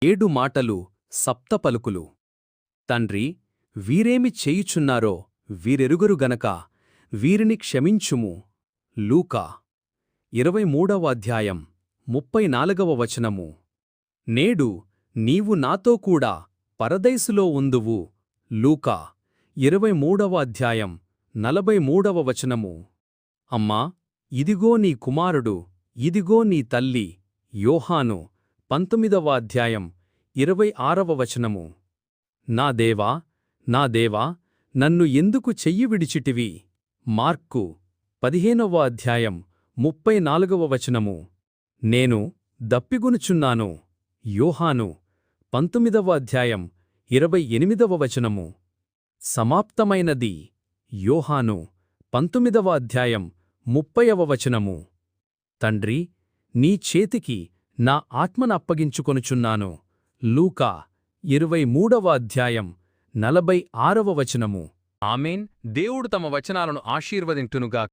7 మాటలు సప్త పలుకులు. తండ్రి, వీరేమి చేయుచున్నారో వీరెరుగరు గనక వీరిని క్షమించుము. లూకా 23వ అధ్యాయం 34వ వచనము. నేడు నీవు నాతో కూడా పరదైసులో ఉందువు. లూకా 23వ అధ్యాయం 43వ వచనము. అమ్మా, ఇదిగో నీ కుమారుడు, ఇదిగో నీ తల్లి. యోహాను 19వ అధ్యాయం 26వ వచనము. నా దేవా, నా దేవా, నన్ను ఎందుకు చెయ్యి విడిచిటివి? మార్కు 15వ అధ్యాయం 34వ వచనము. నేను దప్పిగొనుచున్నాను. యోహాను 19వ అధ్యాయం 28వ వచనము. సమాప్తమైనది. యోహాను 19వ అధ్యాయం 30వ వచనము. తండ్రి, నీ చేతికి నా ఆత్మనప్పగించుకొనుచున్నాను. లూకా 23వ అధ్యాయం 46వ వచనము. ఆమేన్. దేవుడు తమ వచనాలను ఆశీర్వదించునుగాక.